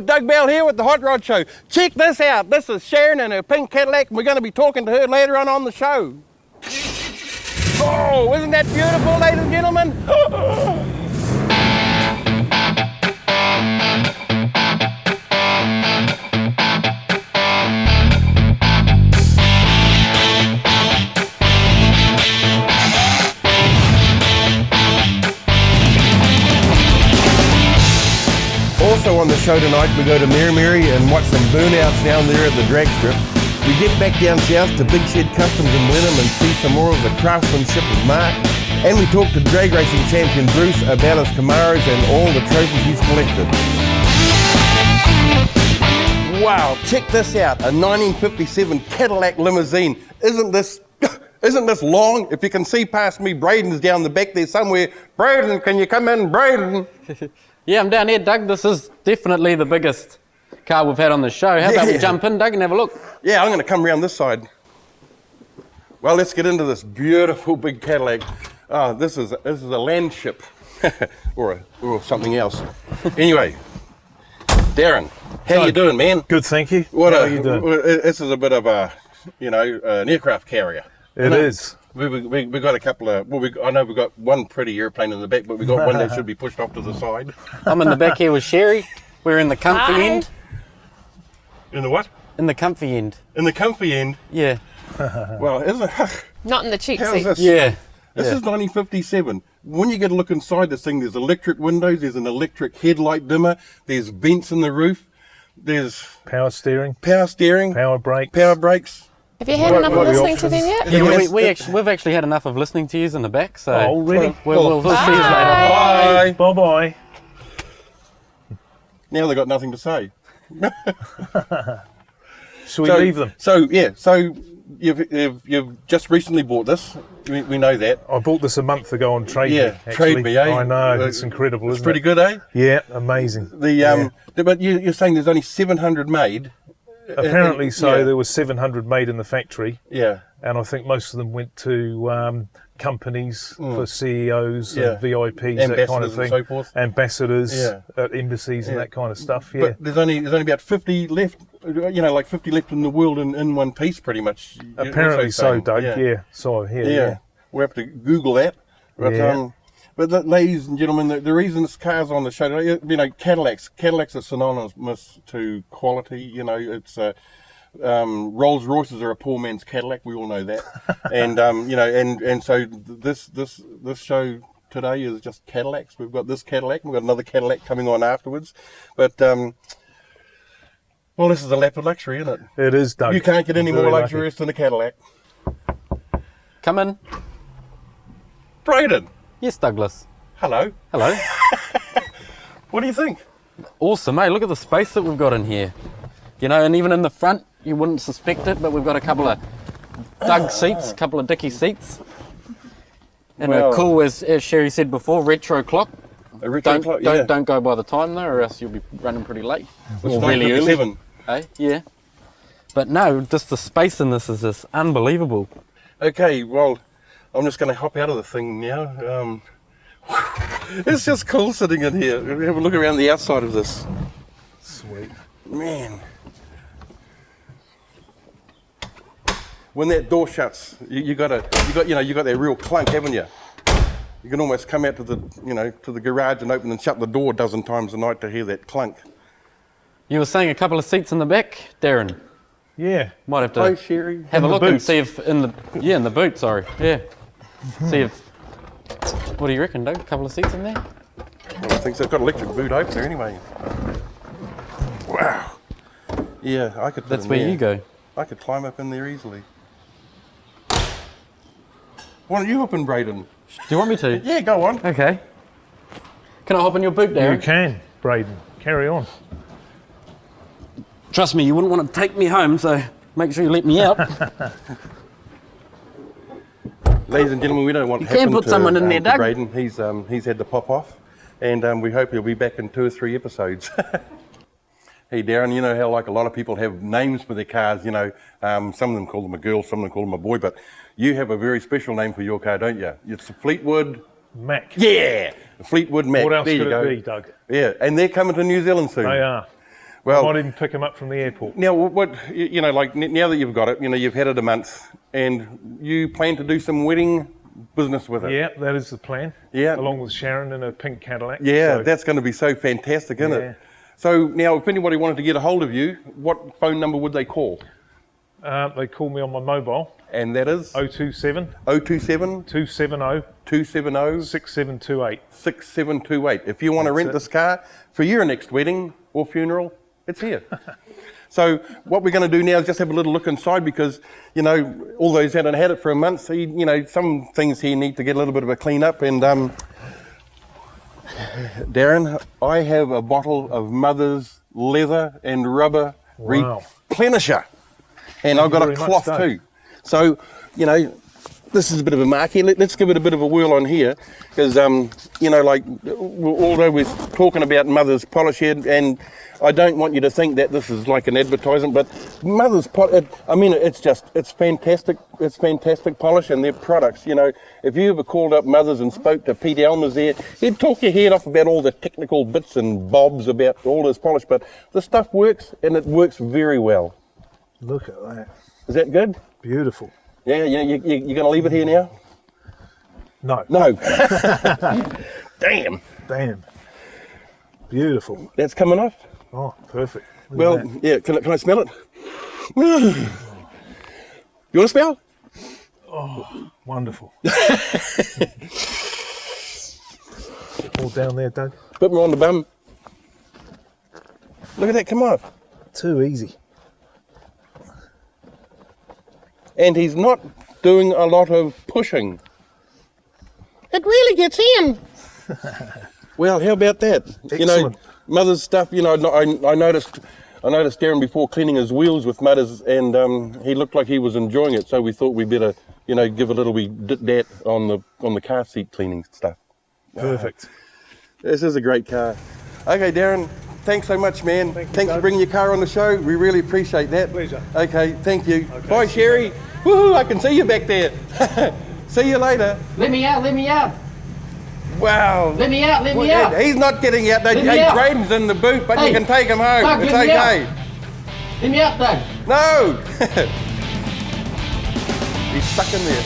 Woo! Doug Bell here with the Hot Rod Show. Check this out. This is Sharon in her pink Cadillac, and we're going to be talking to her later on the show. Oh, isn't that beautiful, ladies and gentlemen? Also on the show tonight, we go to Merrimeri and watch some burnouts down there at the drag strip. We get back down south to Big Shed Customs in Wenham and see some more of the craftsmanship of Mark. And we talk to drag racing champion Bruce about his Camaros and all the trophies he's collected. Wow, check this out, a 1957 Cadillac limousine. Isn't this long? If you can see past me, Braden's down the back there somewhere. Braden, can you come in, Braden? Yeah, I'm down here, Doug. This is definitely the biggest car we've had on the show. How about we jump in, Doug, and have a look? Yeah, I'm going to come around this side. Well, let's get into this beautiful big Cadillac. Oh, this is a land ship or something else. Anyway, Darren, how you doing, man? Good, thank you. How are you doing? This is a bit of an aircraft carrier. It is. We got a couple of, I know we've got one pretty airplane in the back, but we've got one that should be pushed off to the side. I'm in the back here with Sherry. We're in the comfy end. In the what? In the comfy end. In the comfy end? Yeah. Well, isn't it? Not in the cheap How's seat. this? Yeah. This is 1957. When you get a look inside this thing, there's electric windows, there's an electric headlight dimmer, there's vents in the roof, there's Power steering, power brakes. Have you had enough of listening to them yet? Yeah, we've actually had enough of listening to yous in the back, so... Oh, really? We'll see you later. Bye. Bye-bye. Now they've got nothing to say. Shall we leave them? So you've just recently bought this. We know that. I bought this a month ago on Trade Me. Yeah, actually. Trade Me, eh? I know, it's incredible, It's isn't pretty it? good, eh? Yeah, amazing. But you're saying there's only 700 made. Apparently so. Yeah. There was 700 made in the factory, Yeah. and I think most of them went to companies for CEOs Yeah. and VIPs, that kind of Ambassadors thing. and so forth. Ambassadors Yeah. at embassies and that kind of stuff. Yeah. But there's only about 50 left. Like 50 left in the world in one piece, pretty much. You're Apparently also so, saying. Doug. Yeah. So here. Yeah. We have to Google that. But, Yeah. ladies and gentlemen, the reason this car's on the show, Cadillacs are synonymous to quality. It's Rolls Royces are a poor man's Cadillac. We all know that. And so this show today is just Cadillacs. We've got this Cadillac. We've got another Cadillac coming on afterwards. But well, this is a lap of luxury, isn't it? It is, Doug. You can't get any Very more lucky. luxurious than a Cadillac. Come in. Braden, Yes, Douglas. hello. Hello. What do you think? Awesome, mate. Look at the space that we've got in here. And even in the front, you wouldn't suspect it, but we've got a couple of Doug seats, a couple of Dickie seats. And Well- a cool, as Sherry said before, retro clock. A retro Don't, clock, don't, don't go by the time though, or else you'll be running pretty late. It's Or really early. 9:57. Eh? Yeah. But no, just the space in this is just unbelievable. Okay, well, I'm just going to hop out of the thing now. It's just cool sitting in here. Have a look around the outside of this. Sweet. Man. When that door shuts, you got that real clunk, haven't you? You can almost come out to the garage and open and shut the door a dozen times a night to hear that clunk. You were saying a couple of seats in the back, Darren. Yeah. Might have to Hi, Sherry. have a the look and boot. see if in the boot. Sorry. Yeah. See if. What do you reckon, Doug? A couple of seats in there? Well, I think so. I've got electric boot opener anyway. Wow. Yeah, I could. fit That's in where there. you go. I could climb up in there easily. Why don't you hop in, Braden? Do you want me to? Yeah, go on. Okay. Can I hop in your boot, You Darren? can, Braden. Carry on. Trust me, you wouldn't want to take me home, so make sure you let me out. Ladies and gentlemen, we don't want You can put someone in there, to Doug. Braden. He's had to pop off, and we hope he'll be back in 2 or 3 episodes. Hey Darren, you know how like a lot of people have names for their cars, some of them call them a girl, some of them call them a boy, but you have a very special name for your car, don't you? It's a Fleetwood. Mac. Yeah, a Fleetwood Mac. What else there could you go. it be, Doug? Yeah, and they're coming to New Zealand soon. They are. Well, Might even pick him up from the airport. now like now that you've got it, you've had it a month, and you plan to do some wedding business with it. Yeah, that is the plan. Yeah. Along with Sharon in a pink Cadillac. Yeah, So, that's going to be so fantastic, isn't Yeah. it? So now, if anybody wanted to get a hold of you, what phone number would they call? they call me on my mobile, And that is 027 027 270 270 6728. 6728. If you want to rent it. this car for your next wedding or funeral, it's here. So what we're going to do now is just have a little look inside, because, all those that have had it for a month, some things here need to get a little bit of a clean up. And Darren, I have a bottle of Mother's leather and rubber Wow. replenisher. And I've you got a very much, cloth Dave. too. So, this is a bit of a mark here. Let's give it a bit of a whirl on here, because, although we're talking about Mother's polish here, and I don't want you to think that this is like an advertisement, but Mother's polish, it's fantastic. It's fantastic polish, and their products, if you ever called up Mother's and spoke to Pete Elmers there, he'd talk your head off about all the technical bits and bobs about all this polish, but the stuff works, and it works very well. Look at that. Is that good? Beautiful. Yeah, you're going to leave it here now? No. No. Damn. Damn. Beautiful. That's coming off? Oh, perfect. Look at Well, that. yeah, can I smell it? You want to smell? Wonderful. All down there, Doug. Bit more on the bum. Look at that come off. Too easy. And he's not doing a lot of pushing. It really gets in. Well, how about that? Excellent. Mother's stuff, I noticed Darren before cleaning his wheels with Mother's, and he looked like he was enjoying it, so we thought we'd better, give a little wee dit-dat on the car seat cleaning stuff. Perfect. This is a great car. Okay, Darren, thanks so much, man. Thanks for bringing your car on the show. We really appreciate that. Pleasure. Okay, thank you. Bye, Sherry. Woohoo, I can see you back there. See you later. Let me out, let me out. Wow. Let me out, let me Well, out. He's not getting out. Let me out. Braden's in the boot, but you Hey, can take him home. Doug, It's let me okay. Let me out, Doug. No. He's stuck in there.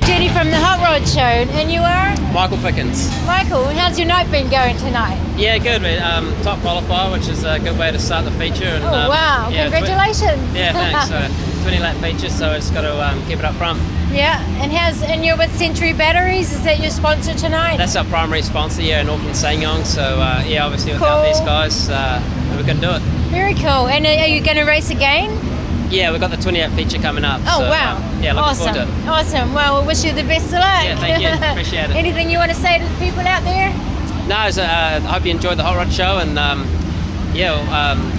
Jenny from the Hot Rod Show, and you are? Michael Pickens. Michael, how's your night been going tonight? Yeah, good. We top qualifier, which is a good way to start the feature. And, Oh, wow, yeah, congratulations. Yeah, thanks. So 20 lap feature, so I just got to keep it up front. Yeah, and you're with Century Batteries, is that your sponsor tonight? That's our primary sponsor here in Auckland Sanyong. So yeah, obviously without Cool. these guys, we couldn't do it. Very cool. And are you going to race again? Yeah, we've got the 20 lap feature coming up. Oh, so, wow. yeah, looking Awesome. forward to it. Awesome. Well, we wish you the best of luck. Yeah, thank you. Appreciate it. Anything you want to say to the people out there? No, so, I hope you enjoyed the Hot Rod Show, and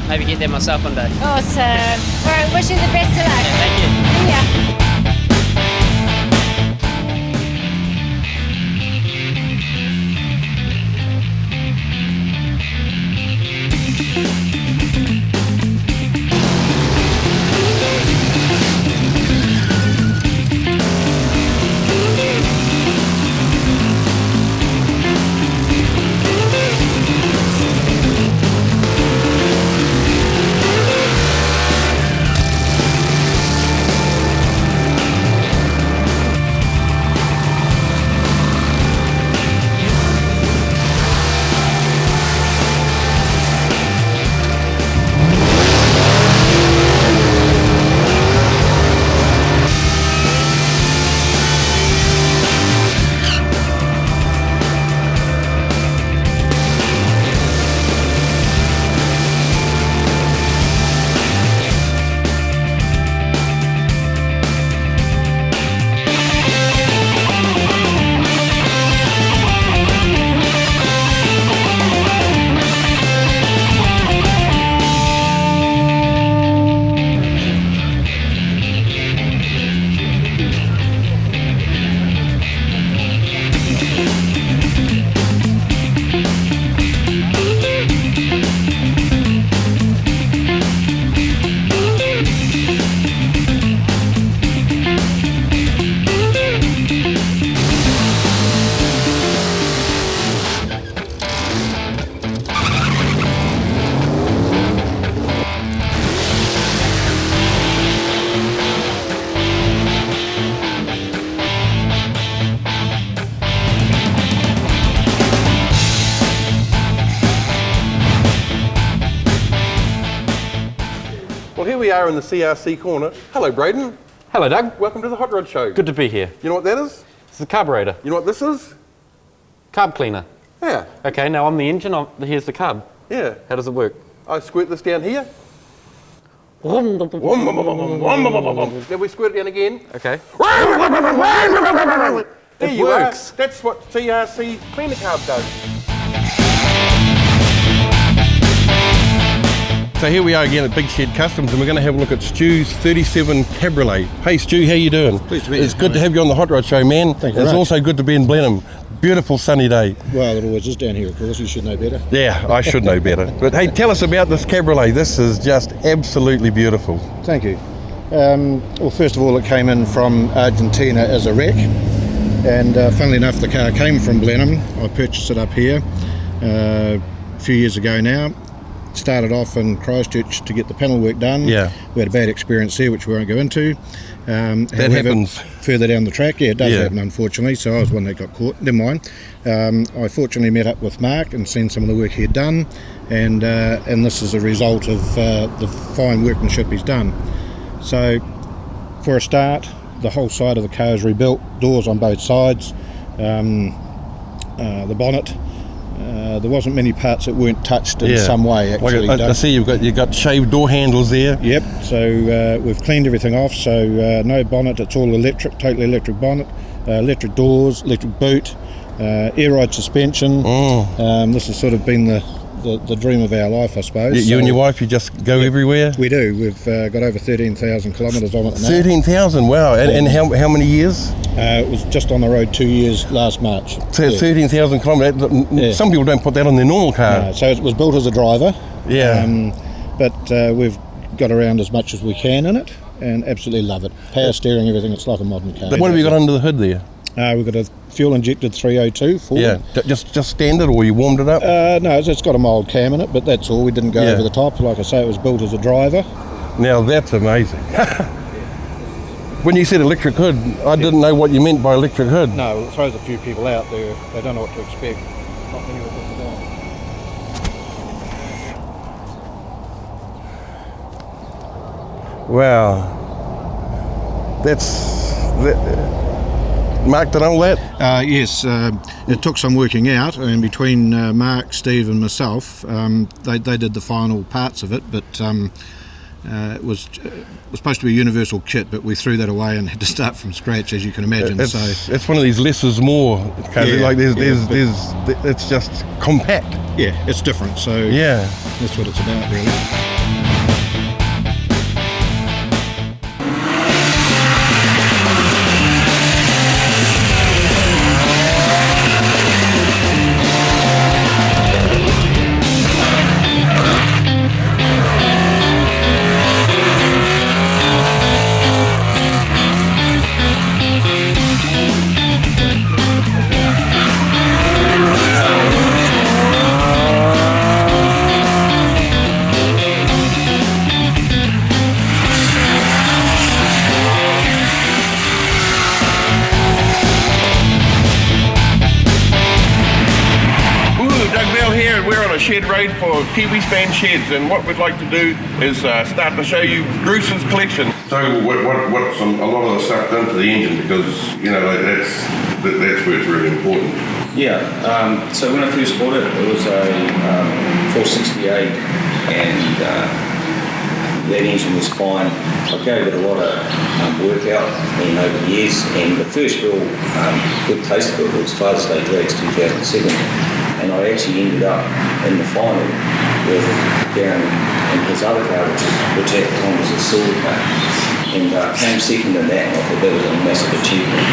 maybe get there myself one day. Awesome. All right, wish you the best of luck. Yeah, thank you. See ya. we are in the CRC corner. Hello, Braden. Hello, Doug. Welcome to the Hot Rod Show. Good to be here. You know what that is? This is a carburetor. You know what this is? Carb cleaner. Yeah. Okay, now on the engine, here's the carb. Yeah. How does it work? I squirt this down here. Then we squirt it down again. Okay. There It you works. are. That's what CRC Cleaner Carb does. So here we are again at Big Shed Customs, and we're going to have a look at Stu's 37 Cabriolet. Hey Stu, how you doing? Pleased to be It's here. good to have you on the Hot Rod Show, man. Thank you It's very much. also good to be in Blenheim. Beautiful sunny day. Well, it always is down here, of course. You should know better. Yeah, I should know better. But hey, tell us about this Cabriolet. This is just absolutely beautiful. Thank you. Well, first of all, it came in from Argentina as a wreck. And funnily enough, the car came from Blenheim. I purchased it up here a few years ago now. Started off in Christchurch to get the panel work done. Yeah. We had a bad experience there, which we won't go into. That However, happens. Further down the track, yeah, it does Yeah. happen, unfortunately. So I was one that got caught. Never mind. I fortunately met up with Mark and seen some of the work he had done, and this is a result of the fine workmanship he's done. So, for a start, the whole side of the car is rebuilt. Doors on both sides. The bonnet. There wasn't many parts that weren't touched in some way. Actually, I see you've got shaved door handles there. Yep. So we've cleaned everything off. So no bonnet. It's all electric, totally electric bonnet, electric doors, electric boot, air ride suspension. This has sort of been the dream of our life, I suppose. You and your wife, you just go everywhere. We do. We've got over 13,000 kilometres on it now. 13,000. Wow. And how many years? It was just on the road 2 years last March. So Yeah. 13,000 kilometres. Yeah. Some people don't put that on their normal car. So it was built as a driver. Yeah. But we've got around as much as we can in it and absolutely love it. Power steering, everything. It's like a modern car. What have you got under the hood there? We've got a fuel injected 302 Ford. Yeah. Just standard, or you warmed it up? No, it's got a mild cam in it, but that's all. We didn't go Yeah. over the top. Like I say, it was built as a driver. Now that's amazing. When you said electric hood, I didn't know what you meant by electric hood. No, it throws a few people out there. They don't know what to expect. Not many of us Wow. Mark did all that? Yes, it took some working out, and between Mark, Steve, and myself, they did the final parts of it. But it was supposed to be a universal kit, but we threw that away and had to start from scratch, as you can imagine. It's one of these less is more. Yeah, Like yeah, it's just compact. Yeah, it's different. So Yeah. that's what it's about, really. Doug Bell here, and we're on a shed raid for Kiwi Span sheds, and what we'd like to do is start to show you Bruce's collection. So what's a lot of the stuff done to the engine, because that's where it's really important. Yeah, so when I first bought it, it was a 468, and that engine was fine. I gave it a lot of work out over the years, and the first real good taste of it was Father's Day Drags 2007, and I actually ended up in the final with Darren in his other car, which at the time was a silver car, and came second in that, and I thought that was a massive achievement.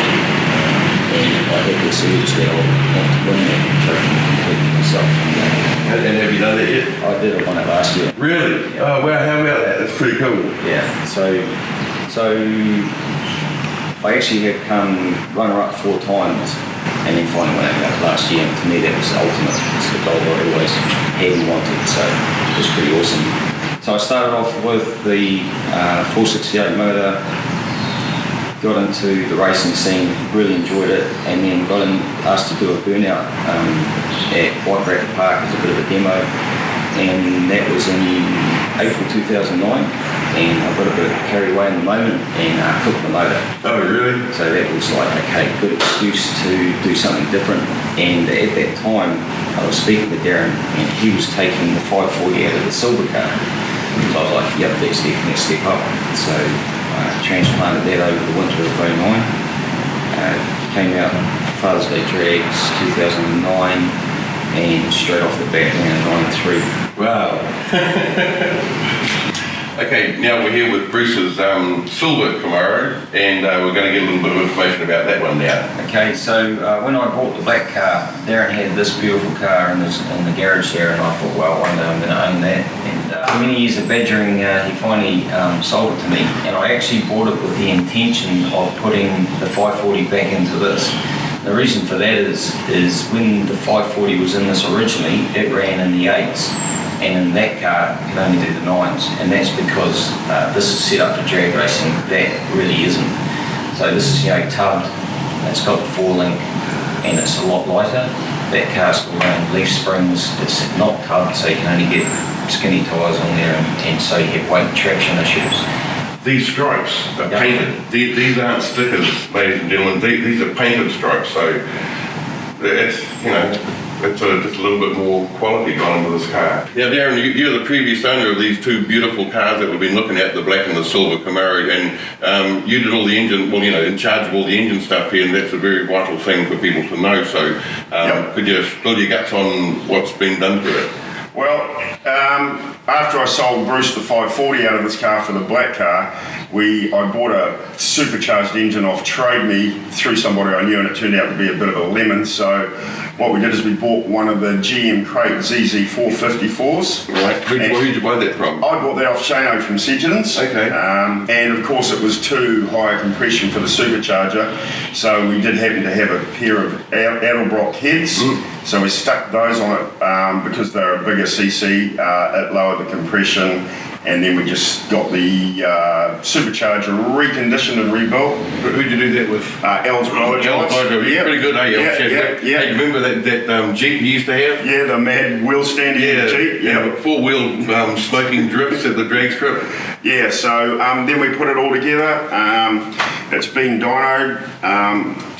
And I had this urge that I would want to win that completely myself. And have you done that yet? I did. I won it last year. Really? Oh wow, how about that? That's pretty cool. Yeah. So I actually have come runner-up 4 times, and then finally won it last year. And to me, that was the ultimate. It's the goal I always had and wanted. So it was pretty awesome. So I started off with the 468 motor. Got into the racing scene, really enjoyed it, and then got asked to do a burnout at White Bracket Park as a bit of a demo, and that was in April 2009. and I got a bit carried away in the moment and cooked the motor. Oh, really? So that was like, okay, good excuse to do something different. And at that time, I was speaking with Darren, and he was taking the 540 out of the silver car. So I was like, yep, that's definitely a step up. So I transplanted that over the winter of 09. Came out Father's Day Drags 2009, and straight off the bat around 93. Wow. Okay, now we're here with Bruce's silver Camaro, and we're going to get a little bit of information about that one now. Okay, so when I bought the black car, Darren had this beautiful car in the garage there, and I thought, well, one day I'm going to own that. And after many years of badgering, he finally sold it to me, and I actually bought it with the intention of putting the 540 back into this. The reason for that is when the 540 was in this originally, it ran in the 8s. And in that car, you can only do the 9s, and that's because this is set up for drag racing. That really isn't. So this is, tubbed, it's got the 4-link, and it's a lot lighter. That car's got running leaf springs, it's not tubbed, so you can only get skinny tyres on there, and so you have weight and traction issues. These stripes are painted. These aren't stickers, ladies and gentlemen. These are painted stripes, so it's, it's just a little bit more quality gone into this car. Now, Darren, you're the previous owner of these two beautiful cars that we've been looking at, the black and the silver Camaro, and you did all the engine, in charge of all the engine stuff here, and that's a very vital thing for people to know. So could you spill your guts on what's been done to it? Well, after I sold Bruce the 540 out of this car for the black car, I bought a supercharged engine off Trade Me through somebody I knew, and it turned out to be a bit of a lemon. So what we did is we bought one of the GM Crate ZZ454s. Right. Where did you buy that from? I bought that off Shano from Sedgens. Okay. And of course it was too high a compression for the supercharger, so we did happen to have a pair of Adelbrock heads. So we stuck those on it because they're a bigger CC. It lowered the compression, and then we just got the supercharger reconditioned and rebuilt. Who'd you do that with? El's Blower Giants. Yeah. Pretty good, eh? Yeah. Hey, remember that Jeep you used to have? Yeah, the mad wheel standing Jeep. Yeah, 4-wheel smoking drifts at the drag strip. Yeah, so then we put it all together. It's been dynoed,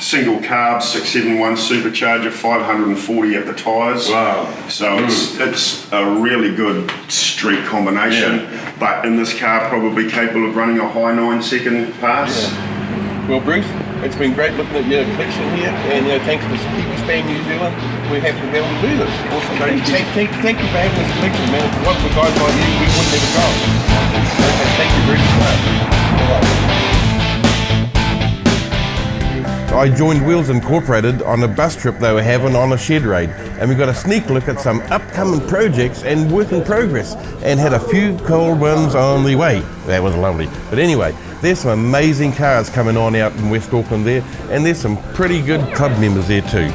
single carb 671 supercharger, 540 at the tyres. Wow. So it's a really good street combination, but in this car probably capable of running a high 9-second pass. Yeah. Well, Bruce, it's been great looking at your collection here, and thanks to Kiwi Span New Zealand, we're happy to be able to do this. Awesome. So thank you for having this collection, man. If it wasn't for guys like you, we wouldn't have gone. Okay, thank you very much. I joined Wheels Incorporated on a bus trip they were having on a shed raid, and we got a sneak look at some upcoming projects and work in progress, and had a few cool ones on the way. That was lovely. But anyway, there's some amazing cars coming on out in West Auckland there, and there's some pretty good club members there too.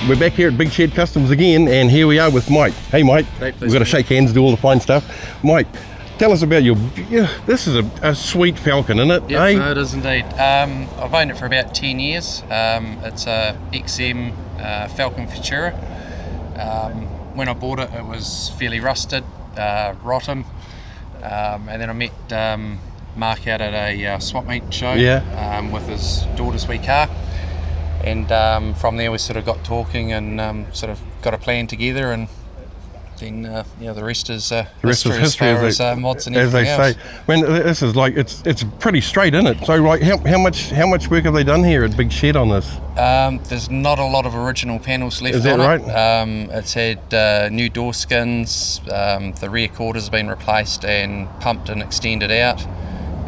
We're back here at Big Shed Customs again, and here we are with Mike. Hey Mike, we've got to shake hands, do all the fine stuff. Mike, tell us about this is a sweet Falcon, isn't it? Yeah, no, it is indeed. I've owned it for about 10 years. It's a XM Falcon Futura. When I bought it, it was fairly rusted, rotten, and then I met Mark out at a swap meet show with his daughter's wee car. And from there we sort of got talking and sort of got a plan together, and then the rest is history as far as mods and everything else. As they say. When this is like it's pretty straight, isn't it? So like how much work have they done here at Big Shed on this? There's not a lot of original panels left. Is that right? It's had new door skins. The rear quarters have been replaced and pumped and extended out.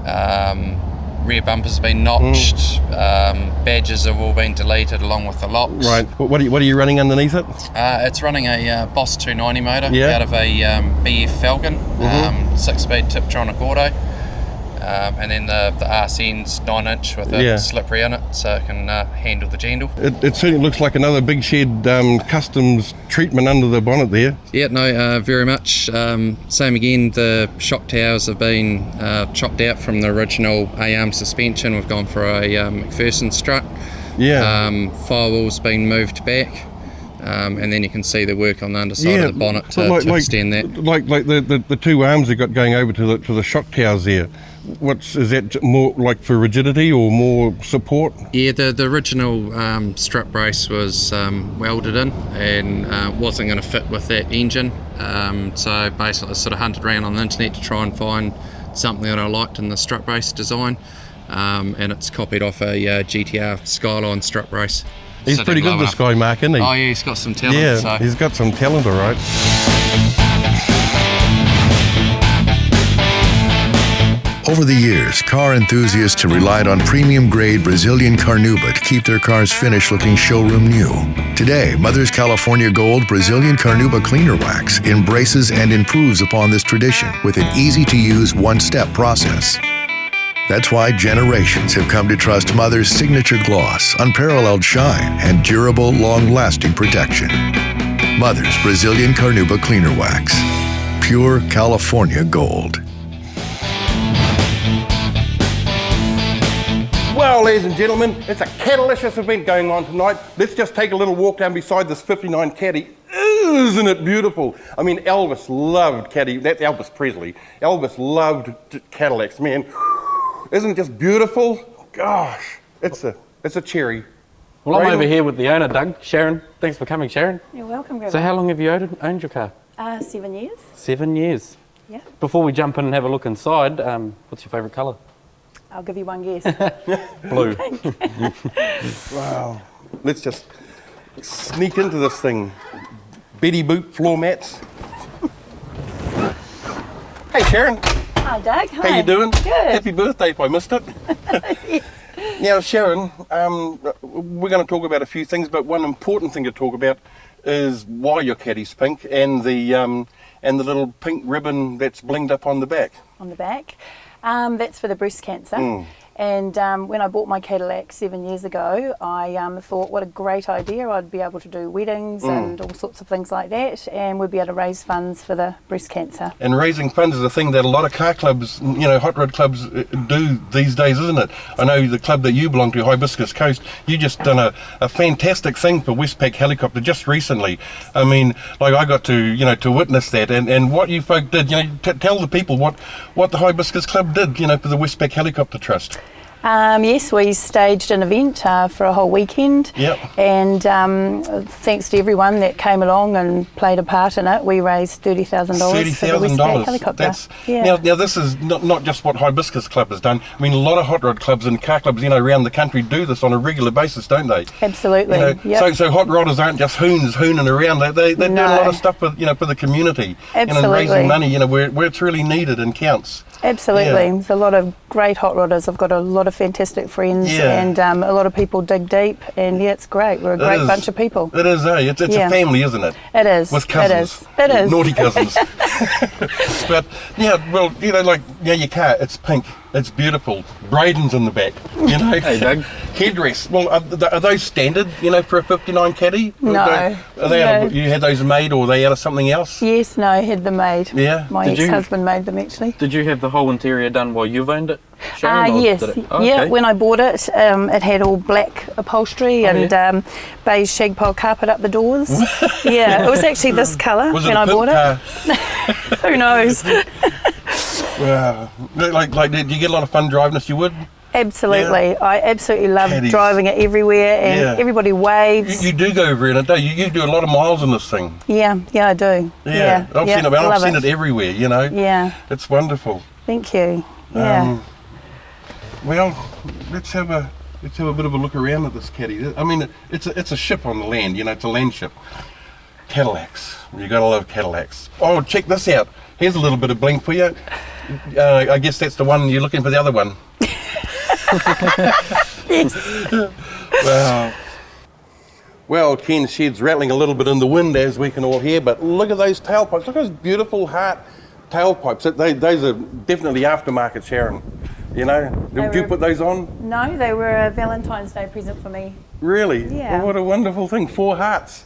Rear bumper's been notched. Badges have all been deleted along with the locks. Right. What are you running underneath it? It's running a Boss 290 motor Yeah. out of a BF Falcon, 6-speed Tiptronic auto. And then the RCN's 9-inch with a slippery in it, so it can handle the gentle. It certainly looks like another big shed customs treatment under the bonnet there. Yeah, no, very much. Same again, the shock towers have been chopped out from the original A-arm suspension. We've gone for a McPherson strut. Yeah. Firewall's been moved back. And then you can see the work on the underside of the bonnet to extend that. Like the two arms they got going over to the shock towers there. Is that more like for rigidity or more support? Yeah, the original strut brace was welded in and wasn't going to fit with that engine. So basically I sort of hunted around on the internet to try and find something that I liked in the strut brace design. And it's copied off a GTR Skyline strut brace. He's pretty good, this guy, Mark, isn't he? Oh yeah, he's got some talent. Yeah, so. He's got some talent, all right. Over the years, car enthusiasts have relied on premium-grade Brazilian Carnauba to keep their cars finished looking showroom new. Today, Mother's California Gold Brazilian Carnauba Cleaner Wax embraces and improves upon this tradition with an easy-to-use one-step process. That's why generations have come to trust Mother's signature gloss, unparalleled shine, and durable, long-lasting protection. Mother's Brazilian Carnauba Cleaner Wax. Pure California Gold. Well, ladies and gentlemen, it's a Cadillicious event going on tonight. Let's just take a little walk down beside this 59 Caddy. Isn't it beautiful? I mean, Elvis loved Caddy. That's Elvis Presley. Elvis loved Cadillacs, man. Isn't it just beautiful? Gosh, it's a cherry. Well, I'm over here with the owner, Doug. Sharon, thanks for coming, Sharon. You're welcome, Greg. So how long have you owned your car? 7 years. 7 years. Yeah. Before we jump in and have a look inside, what's your favourite colour? I'll give you one guess. Blue. Wow. Let's just sneak into this thing. Betty Boot floor mats. Hey, Sharon. Hi, Doug. Hi. How you doing? Good. Happy birthday if I missed it. Yes. Now, Sharon, we're going to talk about a few things, but one important thing to talk about is why your caddy's pink and the little pink ribbon that's blinged up on the back. On the back. That's for the breast cancer. And when I bought my Cadillac 7 years ago, I thought what a great idea. I'd be able to do weddings and all sorts of things like that, and we'd be able to raise funds for the breast cancer. And raising funds is a thing that a lot of car clubs, hot rod clubs do these days, isn't it? I know the club that you belong to, Hibiscus Coast, you just done a fantastic thing for Westpac Helicopter just recently. I mean, like I got to, to witness that, and what you folk did, tell the people what the Hibiscus Club did, for the Westpac Helicopter Trust. Yes, we staged an event for a whole weekend. Yep. And thanks to everyone that came along and played a part in it, we raised $30,000 for the Westpac Helicopter. Now this is not just what Hibiscus Club has done. I mean, a lot of hot rod clubs and car clubs, around the country do this on a regular basis, don't they? Absolutely. So hot rodders aren't just hooning around. They're doing a lot of stuff for for the community. Absolutely. And raising money, where it's really needed and counts. Absolutely. Yeah. There's a lot of great hot rodders. I've got a lot of fantastic friends and a lot of people dig deep, and it's great. We're a great bunch of people. It is, eh? It's a family, isn't it? It is. With cousins. It is. Naughty cousins. But your car, it's pink. It's beautiful. Braden's in the back, Hey, Doug. Headrest. Well, are those standard, for a 59 Caddy? No. Are they you had those made, or are they out of something else? Yes, no, I had them made. Yeah. My ex-husband made them, actually. Did you have the whole interior done while you've owned it, Sharon? Yes. Yeah, when I bought it, it had all black upholstery and beige shag pole carpet up the doors. Yeah, it was actually this colour when I bought it. Who knows? Wow. Did you get a lot of fun driving this? You would? Absolutely. Yeah. I absolutely love driving it everywhere, and everybody waves. You do go over it, don't you? You do a lot of miles in this thing. Yeah, I do. Yeah. I've seen it everywhere, Yeah. It's wonderful. Thank you. Yeah. Well, let's have a bit of a look around at this Caddy. I mean, it's a ship on the land, it's a land ship. Cadillacs. You gotta love Cadillacs. Oh, check this out. Here's a little bit of bling for you. I guess that's the one you're looking for, the other one. Yes. Wow. Well, Ken's shed's rattling a little bit in the wind, as we can all hear, but look at those tailpipes. Look at those beautiful heart tailpipes. Those are definitely aftermarket, Sharon. You know, did you put those on? No, they were a Valentine's Day present for me. Really? Yeah. Well, what a wonderful thing. 4 hearts.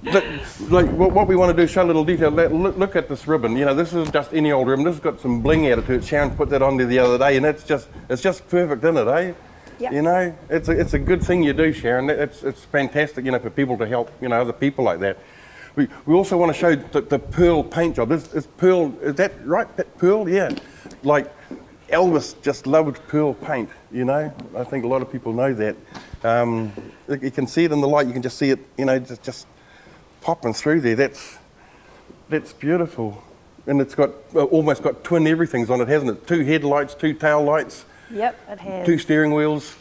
Like what we want to do, show a little detail. Look at this ribbon. You know, this is just any old ribbon. This has got some bling out of it. Sharon put that on there the other day, and it's just perfect, isn't it, eh? Yep. You know, it's a good thing you do, Sharon. It's fantastic, you know, for people to help, you know, other people like that. We also want to show the pearl paint job. This pearl, is that right? That pearl, yeah. Like Elvis just loved pearl paint. You know, I think a lot of people know that. You can see it in the light. You can just see it, you know, just popping through there. That's beautiful, and it's got almost got twin everything's on it, hasn't it? 2 headlights, 2 tail lights. Yep, it has. 2 steering wheels.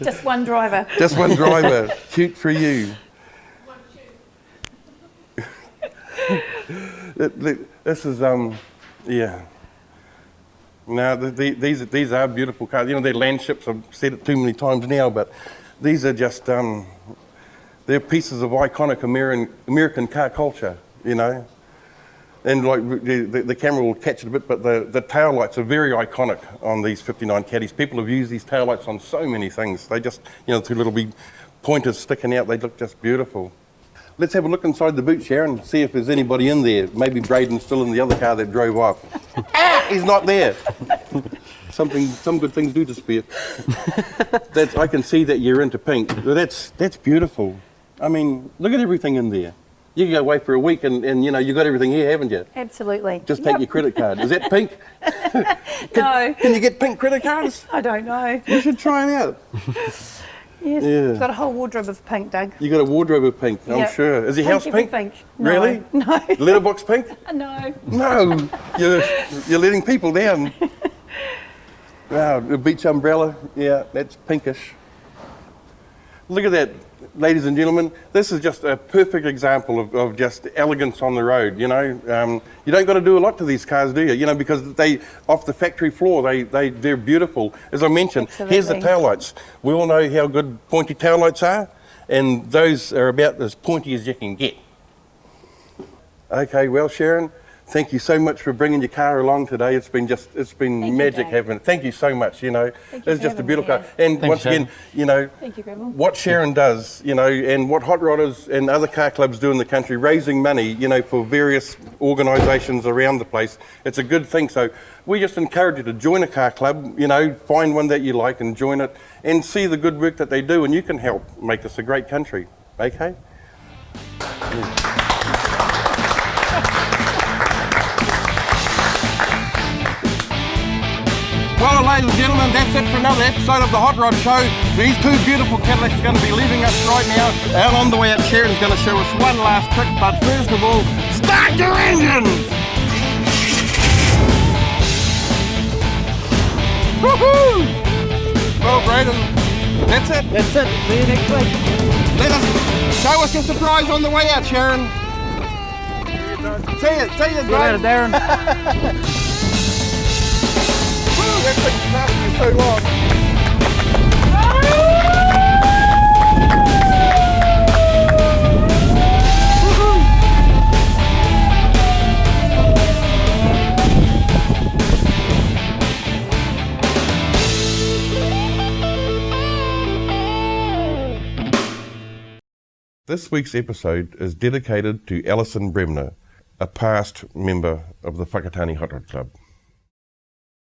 Just one driver. Just one driver. Cute for you. This is yeah. Now these are beautiful cars. You know, they're landships. I've said it too many times now, but these are just they're pieces of iconic American car culture. You know. And like the camera will catch it a bit, but the tail lights are very iconic on these 59 Caddies. People have used these tail lights on so many things. They just, you know, 2 little big pointers sticking out. They look just beautiful. Let's have a look inside the boot, Sharon, and see if there's anybody in there. Maybe Braden's still in the other car that drove off. He's not there. Some good things do disappear. I can see that you're into pink. That's beautiful. I mean, look at everything in there. You can go away for a week and you know, you got everything here, haven't you? Absolutely. Just take your credit card. Is that pink? No. Can you get pink credit cards? I don't know. You should try it out. Yes. Yeah. Got a whole wardrobe of pink, Doug. You got a wardrobe of pink, I'm Yep. sure. Is your house pink? Everything. No. Really? No. Letterbox pink? No. No. You're letting people down. Wow, the beach umbrella, yeah, that's pinkish. Look at that, ladies and gentlemen. This is just a perfect example of just elegance on the road, you know. You don't got to do a lot to these cars, do you? You know, because they, off the factory floor, they're beautiful. As I mentioned, here's the taillights. We all know how good pointy taillights are, and those are about as pointy as you can get. Okay, well, Sharon, thank you so much for bringing your car along today. It's been magic having it. Thank you so much. You know, it's just a beautiful car. And once again, you know, what Sharon does, you know, and what Hot Rodders and other car clubs do in the country, raising money, you know, for various organisations around the place. It's a good thing. So we just encourage you to join a car club. You know, find one that you like and join it, and see the good work that they do, and you can help make this a great country. Okay. Well, ladies and gentlemen, that's it for another episode of the Hot Rod Show. These 2 beautiful Cadillacs are going to be leaving us right now. Out on the way out, Sharon's going to show us one last trick, but first of all, start your engines! Woohoo! Well, Braden, that's it. That's it. See you next week. Show us your surprise on the way out, Sharon. See you, See you later, Darren. That thing's lasting so long. This week's episode is dedicated to Alison Bremner, a past member of the Whakatane Hot Rod Club.